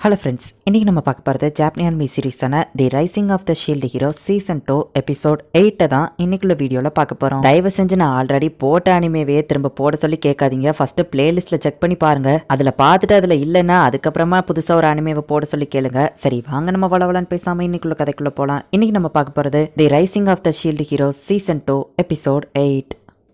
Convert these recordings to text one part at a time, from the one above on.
Hello friends, இன்னைக்கு நம்ம பார்க்க போகிறது ஜாப்பனீஸ் அனிமி சீரிஸான the rising of the shield hero season 2 episode 8 தான் இன்னைக்குள்ள வீடியோவில் பார்க்க போகிறோம். தயவு செஞ்சு நான் ஆல்ரெடி போட்ட அனிமேவே திரும்ப போட சொல்லி கேட்காதீங்க. ஃபர்ஸ்ட் பிளேலிஸ்ட்டில் செக் பண்ணி பாருங்க. அதில் பார்த்துட்டு அதில் இல்லைன்னா அதுக்கப்புறமா புதுசாக ஒரு அனிமேவை போட சொல்லி கேளுங்க. சரி, வாங்க நம்ம வளவலான்னு பேசாமல் இன்னைக்குள்ள கதைக்குள்ளே போகலாம். இன்னைக்கு நம்ம பார்க்க போகிறது the rising of the shield hero season 2 episode 8.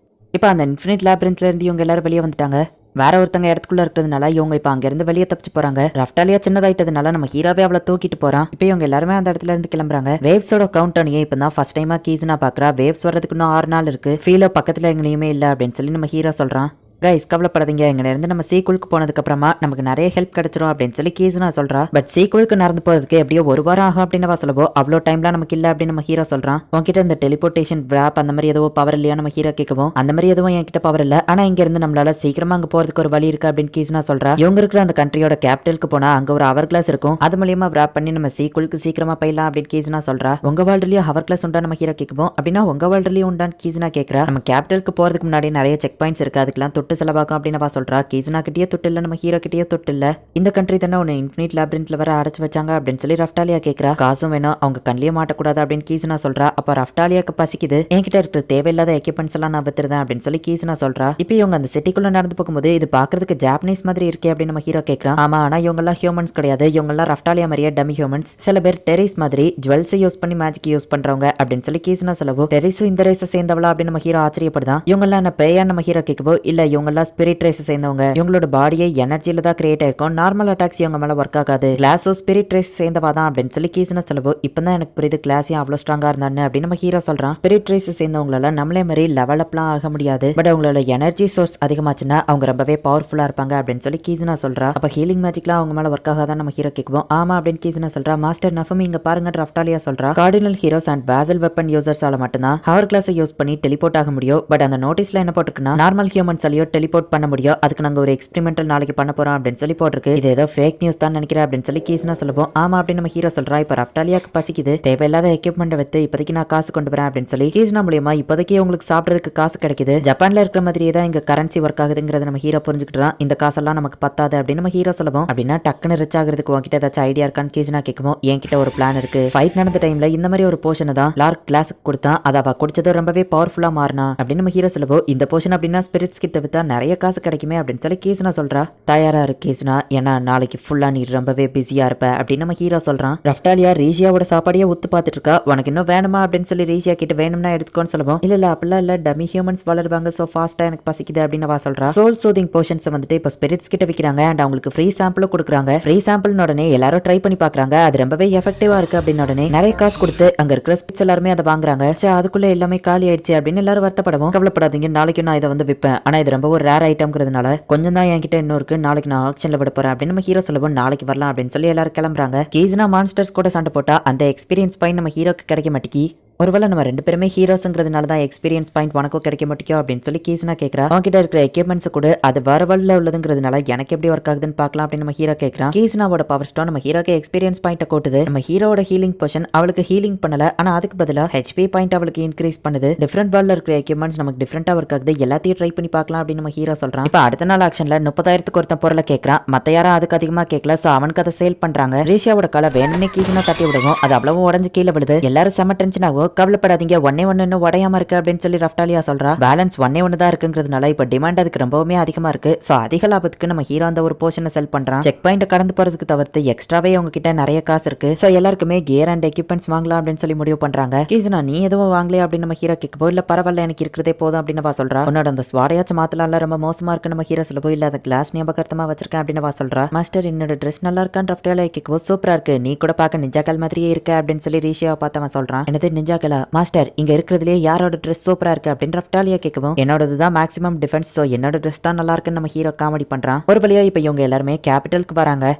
இப்போ அந்த இன்ஃபினிட் லேபிரின்த்ல இருந்து இவங்க எல்லாரும் வெளியே வந்துட்டாங்க. வேற ஒருத்தங்க இடத்துக்குள்ள இருக்கிறதுனால இவங்க இப்ப அங்க இருந்து வெளியே தப்பிச்சு போறாங்க. ரஃப்டாலியா சின்னதாயிட்டதுனால நம்ம ஹீரோவே அவளை தூக்கிட்டு போறான். இப்போ இவங்க எல்லாருமே அந்த இடத்துல இருந்து கிளம்புறாங்க. வேவ்ஸோட கவுண்ட் அணியே இப்பதான் ஃபர்ஸ்ட் டைமா கீஸ்னா பாக்குறா. வேவ்ஸ் வர்றதுக்கு இன்னும் 6 நாள் இருக்கு. ஃபீலோ பக்கத்துல எங்கேயுமே இல்ல அப்படின்னு சொல்லி நம்ம ஹீரோ சொல்றான். கைஸ், கவலைப்படாதீங்க, இங்க இருந்து நம்ம சீக்குளுக்கு போனதுக்கு அப்புறமா நமக்கு நிறைய ஹெல்ப் கிடைச்சிரும் அப்படின்னு சொல்லி கீஸ்னா சொல்றா. பட் சீக்குளுக்கு நடந்து போறதுக்கு எப்படியோ 1 வாரம் ஆகும் அப்படின்னு சொல்லவோ அவ்வளோ டைம்லாம் நமக்கு இல்ல அப்படின்னு நம்ம ஹீரோ சொல்றான். உன்கிட்ட இந்த டெலிபோர்டேஷன் விராப் அந்த மாதிரி எதுவும் பவர் இல்லையா நம்ம ஹீரோ கேட்கவும், அந்த மாதிரி எதுவும் என்கிட்ட பவர் இல்ல, ஆனா இங்க இருந்து நம்மளால சீக்கிரமா அங்க போறதுக்கு ஒரு வழி இருக்கு அப்படின்னு கீஸ்னா சொல்றா. இவங்க இருக்கிற அந்த கண்ட்ரியோட கேபிட்டலுக்கு போனா அங்க ஒரு ஹவர் கிளாஸ் இருக்கும். அது மூலியமா விராப் பண்ணி நம்ம சீக்குளுக்கு சீக்கிரமா போயிடலாம் அப்படின்னு கீஸ்னா சொல்றா. உங்க வேர்ல்ட்லயும் ஹவர் கிளாஸ் உண்டா நம்ம ஹீரோ கேட்கவும், அப்படின்னா உங்க வேர்ல்ட்லயும் உண்டான்னு கீஸ்னா கேட்கறா. நம்ம கேபிட்டலுக்கு போறதுக்கு முன்னாடி நிறைய செக் பாயிண்ட்ஸ் இருக்கு, அதுக்கெல்லாம் தொட்டு செலவாகும் அப்படின்னு சொல்றா. கீஸ்னா கிட்டயே தொட்டு இல்ல, நம்ம ஹீரோ கிட்டயே தொட்டு இல்ல. இந்த கண்ட்ரி தானே உன்னை இன்ஃபினிட் லேபிரின்த்ல வர அடைச்சு வச்சாங்க அப்படின்னு சொல்லி ரஃப்டாலியா கேட்கறா. காசும் வேணும், அவங்க கண்ணிலே மாட்டக்கூடாது அப்படின்னு கீஸ்னா சொல்றா. அப்ப ரஃப்டாலியாக்கு பசிக்குது, என்கிட்ட இருக்கிற தேவையில்லாத எக்யூப்மெண்ட்ஸ் எல்லாம் நான் வித்துறேன் அப்படின்னு சொல்லி கீஸ்னா சொல்றா. இப்போ இவங்க அந்த சிட்டிக்குள்ள நடந்து போகும்போது இது பாக்குறதுக்கு ஜாப்பனீஸ் மாதிரி இருக்கே அப்படின்னு நம்ம ஹீரோ கேட்கறான். ஆமா, ஆனா இவங்க எல்லாம் ஹியூமன்ஸ் கிடையாது. இவங்க எல்லாம் ரஃப்டாலியா மாதிரியே டமி ஹியூமன்ஸ். சில பேர் டெரிஸ் மாதிரி ஜுவல்ஸ் யூஸ் பண்ணி மேஜிக் யூஸ் பண்றவங்க அப்படின்னு சொல்லி கீஸ்னா சொல்லவோ, டெரிஸும் இந்த ரேஸை சேர்ந்தவளா அப்படின்னு நம்ம ஹீரோ ஆச்சரியப்படுதான். இவங்க எல்லாம் என்ன பேயா நம்ம ஹீரோ கேட்கவோ, இல்ல இவங்க எல்லாம் ஸ்பிரிட் ரேஸ் சேர்ந்தவங்க. இவங்களோட பாடியை எனர்ஜியில தான் கிரியேட் ஆயிருக்கும். நார்மல் அட்டாக்ஸ் இவங்க மேல ஒர்க் ஆகாது. கிளாஸோ ஸ்பிரிட் ரேஸ் சேர்ந்தவா தான் அப்படின்னு சொல்லி கீஸ்னா சொல்லவோ, இப்பதான் எனக்கு புரியுது கிளாஸ் ஏன் அவ்வளவு ஸ்ட்ராங்கா இருந்தான்னு அப்படின்னு நம்ம ஹீரோ சொல்றான். ஸ்பிரிட் ரேஸ் சேர்ந்தவங்களால நம்மளே மாதிரி லெவல் அப்லாம் ஆக முடியாது. பட் அவங்களோட எனர்ஜி சோர்ஸ் அதிகமாச்சுன்னா அவங்க ரொம்பவே பவர்ஃபுல்லா இருப்பாங்க அப்படின்னு சொல்லி கீஸ்னா சொல்றா. அப்ப ஹீலிங் மேஜிக்லாம் அவங்க மேல ஒர்க் ஆகாதான் நம்ம ஹீரோ கேட்குவோம். ஆமா அப்படின்னு கீஸ்னா சொல்றா. மாஸ்டர் நஃபமி இங்க பாருங்க ரஃப்டாலியா சொல்றா. Cardinal heroes and vassal weapon யூசர்ஸால மட்டும்தான் ஹவர் கிளாஸை யூஸ் பண்ணி டெலிபோர்ட் ஆக முடியும். பட் அந்த நோட்டீஸ்ல என்ன போட்டிருக்குன்னா, நார்மல் ஹியூமன்ஸாலயோ டெலிபோர்ட் பண்ண முடியும். அதுக்கு நாங்க ஒரு எக்ஸ்பெரிமெண்டல் நாளைக்கு பண்ண போறோம் அப்படின்னு சொல்லி போட்டிருக்கு. இது ஏதோ ஃபேக் நியூஸ் தான் நினைக்கிறேன் அப்படின்னு சொல்லி கீஸ்னா சொல்லுவோம். ஆமா அப்படின்னு நம்ம ஹீரோ சொல்றா. இப்ப ரஃப்டாலியாக்கு பசிக்குது, தேவையில்லாத எக்யூப்மெண்ட் வைத்து இப்போதைக்கு நான் காசு கொண்டு வரேன் அப்படின்னு சொல்லி கீஸ்னா மூலியமா இப்போதைக்கு உங்களுக்கு சாப்பிடறதுக்கு காசு கிடைக்குது. ஜப்பான்ல இருக்கிற மாதிரியே தான் இங்க கரன்சி ஒர்க் ஆகுதுங்கிறத நம்ம ஹீரோ புரிஞ்சுக்கிட்டான். இந்த காசெல்லாம் நமக்கு பத்தாது அப்படின்னு நம்ம ஹீரோ சொல்லுவோம். அப்படின்னா டக்குன்னு ரிச் ஆகிறதுக்கு உங்ககிட்ட ஏதாச்சும் ஐடியா இருக்கான்னு கீஸ்னா கேட்கும். என்கிட்ட ஒரு பிளான் இருக்கு. ஃபைட் நடந்த டைம்ல இந்த மாதிரி ஒரு போர்ஷன் தான் லார்க் கிளாஸுக்கு கொடுத்தான். அதை அவ குடிச்சதும் ரொம்பவே பவர்ஃபுல்லா மாறினா அப்படின்னு நம்ம ஹீரோ சொல்லுவோம். இந்த போர்ஷன் அப்படின்னா ஸ்பிரிட்ஸ் கிட்ட வித்தா நிறைய காசு கிடைக்குமே அப்படின்னு சொல்லி கீஸ்னா சொல்றா. தயாரா இருக்கேஸ்னா, ஏன்னா நாளைக்கு ஃபுல்லா நீ ரொம்பவே பிஸியா இருப்ப அப்படின்னு நம்ம ஹீரோ சொல்றான். ரஃப்டாலியா ரீஜியாவோட சாப்பாடையே ஒத்து பார்த்துட்டு இருக்கா. உனக்கு இன்னும் வேணுமா அப்படின்னு சொல்லி ரீஜியா கிட்ட வேணும்னா எடுத்துக்கோன்னு சொல்லுவோம். இல்ல அப்படிலாம் இல்ல, டமி ஹியூமன்ஸ் வளருவாங்க, சோ ஃபாஸ்டா எனக்கு பசிக்குது அப்படின்னு அவ சொல்றா. சோல் சூதிங் போஷன்ஸ் வந்துட்டு இப்ப ஸ்பிரிட்ஸ் கிட்ட விக்கிறாங்க அண்ட் அவங்களுக்கு ஃப்ரீ சாம்பிளும் கொடுக்குறாங்க. ஃப்ரீ சாம்பிள் உடனே எல்லாரும் ட்ரை பண்ணி பாக்குறாங்க. அது ரொம்பவே எஃபெக்டிவா இருக்கு அப்படின்னு உடனே நிறைய காசு கொடுத்து அங்க இருக்கிற ஸ்பிரிட்ஸ் எல்லாருமே அதை வாங்குறாங்க. அதுக்குள்ள எல்லாமே காலி ஆயிடுச்சு அப்படின்னு எல்லாரும் வருத்தப்படவும், கவலைப்படாதீங்க, நாளைக்கு நான் இதை வந்து விற்பேன். ஆனா இது ரொம்ப ஒரு ரேர் ஐட்டம்ங்கிறதுனால கொஞ்சம் தான் என்கிட்ட இன்னும் இருக்கு, நாளைக்கு நான் ஆக்ஷன்ல விட போறேன் அப்படின்னு நம்ம ஹீரோ சொல்லுவோம். நாளைக்கு வரலாம் அப்படின்னு சொல்லி எல்லாரும் கிளம்புறாங்க. கீஸ்னா மான்ஸ்டர்ஸ் கூட சண்டை போட்டா அந்த எக்ஸ்பீரியன்ஸ் பாயிண்ட் நம்ம ஹீரோக்கு கிடைக்க மாட்டேங்கி. ஒருவேளை நம்ம 2 பேருமே ஹீரோஸ்ங்கிறதுனால தான் எக்ஸ்பீரியன்ஸ் பாயிண்ட் உனக்கும் கிடைக்க மாட்டேங்கோ அப்படின்னு சொல்லி கீஸ்னா கேட்கறா. அவன்கிட்ட இருக்கிற எக்யூப்மெண்ட்ஸ் கூட அது வேற வேர்ல்ட்ல உள்ளதுங்கிறதுனால எனக்கு எப்படி ஒர்க் ஆகுதுன்னு பார்க்கலாம் அப்படின்னு நம்ம ஹீரோ கேட்கறான். கீஸ்னாவோட பவர் ஸ்டோன் நம்ம ஹீரோக்கு எக்ஸ்பீரியன்ஸ் பாயிண்ட கூட்டுது. நம்ம ஹீரோட ஹீலிங் பொஷன் அவளுக்கு ஹீலிங் பண்ணல, ஆனா அதுக்கு பதிலா ஹெச்பி பாயிண்ட் அவளுக்கு இன்க்ரீஸ் பண்ணுது. டிஃபரெண்ட் வேர்ல்ட்ல இருக்கிற எக்யூப்மெண்ட்ஸ் நமக்கு டிஃபரெண்டா ஒர்க் ஆகுது, எல்லாத்தையும் ட்ரை பண்ணி பார்க்கலாம் அப்படின்னு நம்ம ஹீரோ சொல்றான். இப்போ அடுத்த நாள் ஆக்ஷன்ல 30,000க்கு ஒருத்தன் பொருளை கேட்கறான். மத்த யாரும் அதுக்கு அதிகமா கேட்கல, சோ அவனுக்கு அதை சேல் பண்றாங்க. ரீஷியாவோட காலை வேணும்னே கீஸ்னா தட்டி விடுவோம். அது அவ்வளவு உடஞ்சு கீழே விடுது. எல்லாரும் செம டென்ஷன் ஆகும். கவலைப்படாதீங்க, ஒன்னே ஒன்னு உடையாம இருக்கு அப்படின்னு சொல்லி ரஃப்டாலியா சொல்றா. பேலன்ஸ் ஒன்னே ஒன்னு தான் இருக்குங்கிறதுனால இப்ப டிமாண்ட் அதுக்கு ரொம்பவுமே அதிகமா இருக்கு. சோ அதிக லாபத்துக்கு நம்ம ஹீரோ அந்த ஒரு போர்ஷனை செல் பண்றான். செக் பாயிண்ட் கடந்து போறதுக்கு தவிர்த்து எக்ஸ்ட்ராவே அவங்க கிட்ட நிறைய காசு இருக்கு. சோ எல்லாருக்குமே கியர் அண்ட் எக்யூப்மெண்ட்ஸ் வாங்கலாம் அப்படின்னு சொல்லி முடிவு பண்றாங்க. கீஸ்னா, நீ எதுவும் வாங்கலையா அப்படின்னு நம்ம ஹீரோ கேட்கப்போ, இல்ல பரவாயில்ல எனக்கு இருக்கிறதே போதும் அப்படின்னு சொல்றா. உன்னோட அந்த ஸ்வாடையாச்சும் மாத்தலாம், ரொம்ப மோசமா இருக்கு நம்ம ஹீரோ சொல்லப்போ, இல்ல அந்த கிளாஸ் ஞாபகமா வச்சிருக்கேன் அப்படின்னு சொல்றா. மாஸ்டர், என்னோட ட்ரெஸ் நல்லா இருக்கான்னு ரஃப்டாலியா கேட்கப்போ, சூப்பரா இருக்கு, நீ கூட பார்க்க நிஞ்சாக்கள் மாதிரியே இருக்க அப்படின்னு சொல்லி ரீஷியாவை பார்த்து அவன் சொல்றான். என்னது நிஞ்சாக்களா மாஸ்டர், இங்க இருக்கிறதுலே யாரோட ட்ரெஸ் சூப்பரா இருக்கு அப்படின்னு ரஃப்டாலியா கேட்கவும், என்னோடது தான் மேக்ஸிமம் டிஃபென்ஸ், சோ என்னோட ட்ரெஸ் தான் நல்லா இருக்குன்னு நம்ம ஹீரோ காமெடி பண்றான். ஒரு வழியா இப்ப இவங்க எல்லாருமே கேபிட்டலுக்கு வராங்க.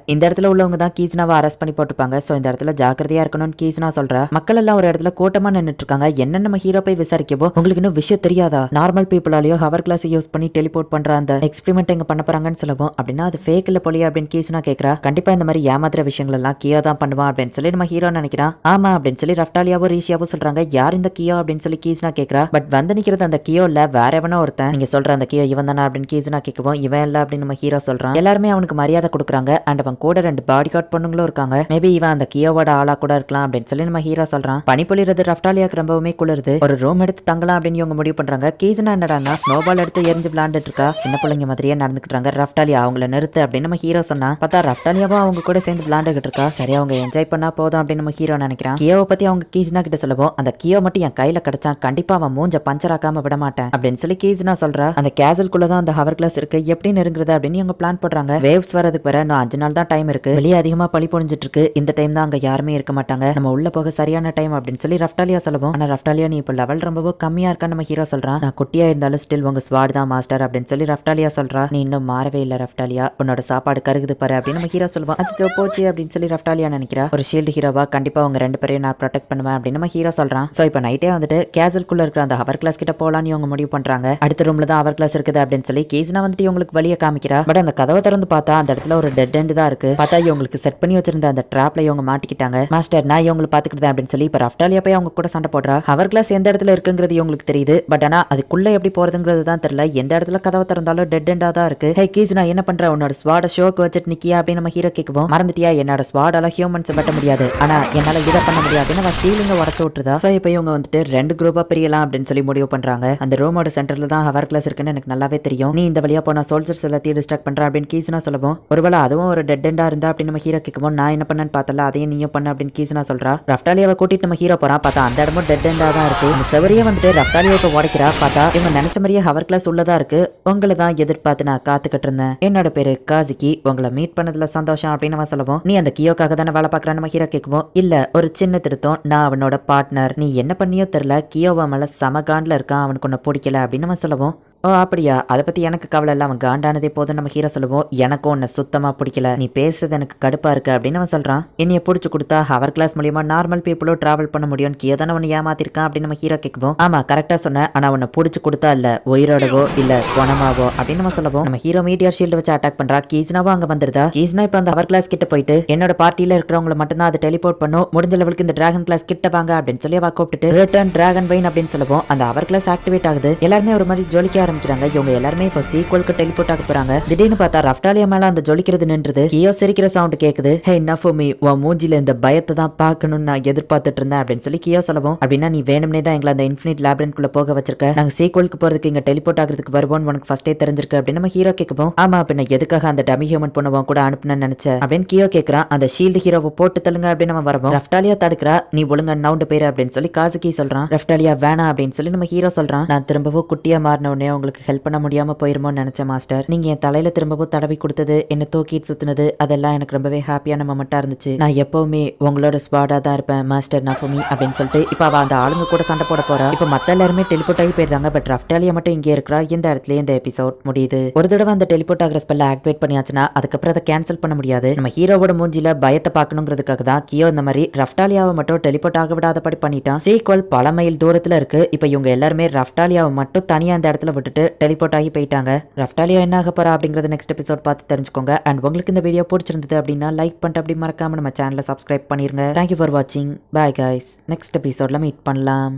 இந்த இடத்துல உள்ளவங்க தான் கீஸ்னாவை அரெஸ்ட் பண்ணி போட்டுப்பாங்க. சோ இந்த இடத்துல ஜாக்கிரதையா இருக்கணும்னு கீஸ்னா சொல்றா. மக்கள் எல்லாம் ஒரு இடத்துல கூட்டமா நின்னுட்டு இருக்காங்க. என்ன நம்ம ஹீரோ போய் விசாரிக்கவோ, உங்களுக்கு இன்னும் விஷயம் தெரியாதா, நார்மல் பீப்புளாலயோ ஹவர் கிளாஸ் யூஸ் பண்ணி டெலிபோர்ட் பண்ற அந்த எக்ஸ்பெரிமெண்ட் எங்க பண்ண போறாங்கன்னு சொல்லுவோம். அப்படின்னா அது ஃபேக் இல்ல போலியா அப்படின்னு கீஸ்னா கேட்கறா. கண்டிப்பா இந்த மாதிரி ஏமாத்துற விஷயங்கள் எல்லாம் கியா தான் பண்ணுவான் அப்படின்னு சொல்லி நம்ம ஹீரோ நினைக்கிறான். ஆமா அப்படின்னு சொல்லி ரஃப்டாலியாவோ ரீஷியாவோ சொல்றாங்க. சொல்றாங்க. யார் இந்த கியோ அப்படின்னு சொல்லி கீஸ்னா கேக்குறா. பட் வந்து நிக்கிறது அந்த கியோ இல்ல, வேற எவனோ ஒருத்தன். நீங்க சொல்ற அந்த கியோ இவன் தானே அப்படின்னு கீஸ்னா கேட்கவும், இவன் இல்ல அப்படின்னு நம்ம ஹீரோ சொல்றான். எல்லாருமே அவனுக்கு மரியாதை கொடுக்குறாங்க. அண்ட் அவன் கூட 2 பாடி கார்ட் பொண்ணுங்களும் இருக்காங்க. மேபி இவன் அந்த கியோவோட ஆளா கூட இருக்கலாம் அப்படின்னு சொல்லி நம்ம ஹீரோ சொல்றான். பனி பொழிறது ரஃப்டாலியாக்கு ரொம்பவுமே குளிருது. ஒரு ரூம் எடுத்து தங்கலாம் அப்படின்னு இவங்க முடிவு பண்றாங்க. கீஸ்னா என்னடான்னா ஸ்னோபால் எடுத்து எரிஞ்சு விளையாண்டுட்டு இருக்கா. சின்ன பிள்ளைங்க மாதிரியே நடந்துக்கிட்டாங்க. ரஃப்டாலியா அவங்கள நிறுத்து அப்படின்னு நம்ம ஹீரோ சொன்னா, பார்த்தா ரஃப்டாலியாவும் அவங்க கூட சேர்ந்து விளையாண்டுகிட்டு இருக்கா. சரி அவங்க என்ஜாய் பண்ணா போதும் அப்படின்னு நம்ம ஹீரோ நினைக்கிறான். கியோவை பத்தி அவங்க கீஸ்னா கிட்ட சொல்லவும், அந்த கியோ மட்டும் என் கையில கிடைச்சா கண்டிப்பா அவன் மூஞ்ச பஞ்சர் ஆக்காம விட மாட்டேன் அப்படின்னு சொல்லி கீஸ்னா சொல்றா. அந்த கேசல்குள்ள தான் அந்த ஹவர் கிளாஸ் இருக்கு, எப்படி நெருங்குறது அப்படின்னு இவங்க பிளான் போடுறாங்க. வேவ்ஸ் வரதுக்கு வர இன்னும் 5 நாள் தான் டைம் இருக்கு. வெளியே அதிகமா பனி பொழிஞ்சிட்டு இருக்கு. இந்த டைம் தான் அங்க யாருமே இருக்க மாட்டாங்க. நம்ம உள்ள போக சரியான டைம் அப்படின்னு சொல்லி ரஃப்டாலியா சொல்லவும், ஆனா ரஃப்டாலியா நீ இப்ப லெவல் ரொம்பவும் கம்மியா இருக்கான்னு நம்ம ஹீரோ சொல்றான். நான் குட்டியா இருந்தாலும் ஸ்டில் உங்க ஸ்வாட் தான் மாஸ்டர் அப்படின்னு சொல்லி ரஃப்டாலியா சொல்றா. நீ இன்னும் மாறவே இல்ல ரஃப்டாலியா, உன்னோட சாப்பாடு கருகுது பாரு அப்படின்னு நம்ம ஹீரோ சொல்லுவான். அது போச்சு அப்படின்னு சொல்லி ரஃப்டாலியா நினைக்கிறா. ஒரு ஷீல்டு ஹீரோவா கண்டிப்பா அவங்க 2 பேரையும் நான் ப்ரொடெக்ட் பண்ணுவேன் அப்படின்னு நம்ம ஹீரோ சொல்றான். சோ இப்போ நைட்டே வந்துட்டு கேசல்குள்ள இருக்கிற அந்த ஹவர் கிளாஸ் கிட்ட போலான்னு இவங்க முடிவு பண்றாங்க. அடுத்த ரூம்ல தான் ஹவர் கிளாஸ் இருக்குது அப்படின்னு சொல்லி கீஸ்னா வந்துட்டு இவங்களுக்கு வழியை காமிக்கிறா. பட் அந்த கதவை திறந்து பார்த்தா அந்த இடத்துல ஒரு டெட் எண்ட் தான் இருக்கு. பார்த்தா இவங்களுக்கு செட் பண்ணி வச்சிருந்த அந்த ட்ராப்ல இவங்க மாட்டிக்கிட்டாங்க. மாஸ்டர் நான் இவங்களை பாத்துக்கிட்டேன் அப்படின்னு சொல்லி இப்ப ரஃப்டாலியா போய் அவங்க கூட சண்டை போடுறா. ஹவர் கிளாஸ் எந்த இடத்துல இருக்குங்கிறது இவங்களுக்கு தெரியுது. பட் ஆனா அதுக்குள்ள எப்படி போறதுங்கிறது தான் தெரியல. எந்த இடத்துல கதவை திறந்தாலும் டெட் எண்டா தான் இருக்கு. ஹே கீஸ் நான் என்ன பண்ற, உன்னோட ஸ்வாட ஷோக்கு வச்சுட்டு நிக்கியா அப்படின்னு நம்ம ஹீரோ கேட்கவும், மறந்துட்டியா என்னோட ஸ்வாடால ஹியூமன்ஸ் வெட்ட முடியாது, ஆனா என்னால இதை பண்ண முடியாது நம்ம சீலிங்க உடச்சு விட்டுருதா. சோ இப்போ இவங்க வந்துட்டு 2 குரூப்பா பிரியலாம் அப்படின்னு சொல்லி முடிவு பண்றாங்க. அந்த ரூமோட சென்டர்ல தான் ஹவர் கிளாஸ் இருக்குன்னு எனக்கு நல்லாவே தெரியும். நீ இந்த வழியா போனா சோல்ஜர்ஸ் எல்லாத்தையும் டிஸ்ட்ராக்ட் பண்ற அப்படின்னு கீஸ்னா சொல்லவும், ஒருவேளை அதுவும் ஒரு டெட் எண்டா இருந்தா அப்படின்னு நம்ம ஹீரோ கேட்கவும், நான் என்ன பண்ணேன்னு பார்த்தல அதையும் நீயும் பண்ண அப்படின்னு கீஸ்னா சொல்றா. ரஃப்டாலியாவை கூட்டிட்டு நம்ம ஹீரோ போறான். பார்த்தா அந்த இடமும் டெட் எண்டா தான் இருக்கு. இந்த செவரியே வந்துட்டு ரஃப்டாலியா இப்ப உடைக்கிறா. பார்த்தா இவங்க நினைச்ச மாதிரியே ஹவர் கிளாஸ் உள்ளதா இருக்கு. உங்களை தான் எதிர்பார்த்து நான் காத்துக்கிட்டு இருந்தேன். என்னோட பேரு காசிக்கி, உங்களை மீட் பண்ணதுல சந்தோஷம் அப்படின்னு நம்ம சொல்லவும், நீ அந்த கியோக்காக தானே வேலை பார்க்கறான்னு நம்ம ஹீரோ கேட்கவும், இல்ல ஒரு சின்ன திருத்தம், நான் அவனோட பார்ட்னர், நீ என்ன பண்ணியோ தெரியல, கியோவா மேல சமகாண்ட்ல இருக்கான், அவனுக்கு ஒன்ன பிடிக்கல அப்படின்னு நம்ம சொல்லவும், ஓ அப்படியா, அதை பத்தி எனக்கு கவலை இல்லை, அவன் காண்டானதே போதும் நம்ம ஹீரோ சொல்லுவோம். எனக்கும் உன்னை சுத்தமா பிடிக்கல, நீ பேசுறது எனக்கு கடுப்பா இருக்கு அப்படின்னு அவன் சொல்றான். என்னைய பிடிச்சு கொடுத்தா ஹவர் கிளாஸ் மூலியமா நார்மல் பீப்புளும் டிராவல் பண்ண முடியும், கியோ தானே உன்னை ஏமாத்திருக்கான் அப்படின்னு நம்ம ஹீரோ கேட்கவும், ஆமா கரெக்டா சொன்ன, ஆனா உன்னை பிடிச்சு கொடுத்தா இல்ல உயிரோடவோ இல்ல குணமாவோ அப்படின்னு நம்ம சொல்லவும், நம்ம ஹீரோ மீடியா ஷீல்டு வச்சு அட்டாக் பண்றா. கீஸ்னாவும் அங்க வந்துருதா. கீஸ்னா இப்ப அந்த ஹவர் கிளாஸ் கிட்ட போயிட்டு, என்னோட பார்ட்டியில இருக்கிறவங்களை மட்டும் தான் அதை டெலிபோர்ட் பண்ணும், முடிஞ்ச லெவலுக்கு இந்த டிராகன் கிளாஸ் கிட்ட வாங்க அப்படின்னு சொல்லி அவ கூப்பிட்டு ரிட்டர்ன் டிராகன் வெயின் அப்படின்னு சொல்லுவோம். அந்த ஹவர் கிளாஸ் ஆக்டிவேட் ஆகுது. எல்லாருமே ஒரு மாதிரி ஜொலிக்க ஆரம்பிக்கிறாங்க. இவங்க எல்லாருமே இப்போ சீக்வலுக்கு டெலிபோர்ட் ஆக போறாங்க. திடீர்னு பார்த்தா ரஃப்டாலியா மேல அந்த ஜொலிக்கிறது நின்றுது. கியோ சிரிக்கிற சவுண்ட் கேக்குது. ஹே நஃபுமி, உன் மூஞ்சில இந்த பயத்தை தான் பார்க்கணும்னு நான் எதிர்பார்த்துட்டு இருந்தேன் அப்படின்னு சொல்லி கியோ சொல்லவும், அப்படின்னா நீ வேணும்னே தான் எங்களை அந்த இன்ஃபினிட் லேபிரின்குள்ள போக வச்சிருக்க, நாங்க சீக்வலுக்கு போறதுக்கு இங்க டெலிபோர்ட் ஆகிறதுக்கு வருவோம்னு உனக்கு ஃபர்ஸ்டே தெரிஞ்சிருக்கு அப்படின்னு நம்ம ஹீரோ கேட்கவும், ஆமா பின்ன எதுக்காக அந்த டமி ஹியூமன் பொண்ணுவன் கூட அனுப்புனேன்னு நினைச்சேன் அப்படின்னு கியோ கேட்கறான். அந்த ஷீல்டு ஹீரோவை போட்டு தள்ளுங்க அப்படின்னு நம்ம வரவும், ரஃப்டாலியா தடுக்கிறா. நீ ஒழுங்கா நவுண்டு போயிரு அப்படின்னு சொல்லி காசுகி சொல்றான். ரஃப்டாலியா வேணாம் அப்படின்னு சொல்லி நம்ம ஹீரோ சொல்றான். நான் திரும்பவும் குட்டியா மாறின உடனே உங்களுக்கு ஹெல்ப் பண்ண முடியாம போயிருமோன்னு நினைச்சேன் மாஸ்டர், நீங்க என் தலையில திரும்பவும் தடவி கொடுத்தது, என்ன தூக்கிட்டு சுத்தினது, அதெல்லாம் எனக்கு ரொம்பவே ஹாப்பியான மொமெண்டா இருந்துச்சு. நான் எப்பவுமே உங்களோட ஸ்வாடா தான் இருப்பேன் மாஸ்டர் நஃபுமி அப்படின்னு சொல்லிட்டு இப்ப அவ அந்த ஆளுங்க கூட சண்டை போட போறா. இப்ப மத்த எல்லாருமே டெலிபோர்ட் ஆகி போயிருந்தாங்க. பட் ரஃப்டாலியா மட்டும் இங்கே இருக்கிறா. இந்த இடத்துல இந்த எபிசோட் முடியுது. ஒரு தடவை அந்த டெலிபோர்ட் ஆகிற ஸ்பெல்ல ஆக்டிவேட் பண்ணியாச்சுன்னா அதுக்கப்புறம் அதை கேன்சல் பண்ண முடியாது. நம்ம ஹீரோவோட மூஞ்சில பயத்தை பார்க்கணுங்கிறதுக்காக தான் கியோ இந்த மாதிரி ரஃப்டாலியாவை மட்டும் டெலிபோர்ட் ஆக விடாதபடி பண்ணிட்டான். சீக்வல் பல மைல் தூரத்துல இருக்கு. இப்ப இவங்க எல்லாருமே ரஃப்டாலியாவை மட்டும் தனியா அந்த இடத்துல விட்டுட்டு டெலிபோர்ட் ஆகி போயிட்டாங்க. ரஃப்டாலியா என்ன ஆக போறா அப்படிங்கறத நெக்ஸ்ட் எபிசோட் பார்த்து தெரிஞ்சுக்கோங்க. அண்ட் உங்களுக்கு இந்த வீடியோ பிடிச்சிருந்தது அப்படின்னா லைக் பண்ணிட்டு அப்படி மறக்காம நம்ம சேனலை சப்ஸ்கிரைப் பண்ணிருங்க. தேங்க்யூ ஃபார் வாட்சிங். Bye guys. நெக்ஸ்ட் எபிசோட்ல மீட் பண்ணலாம்.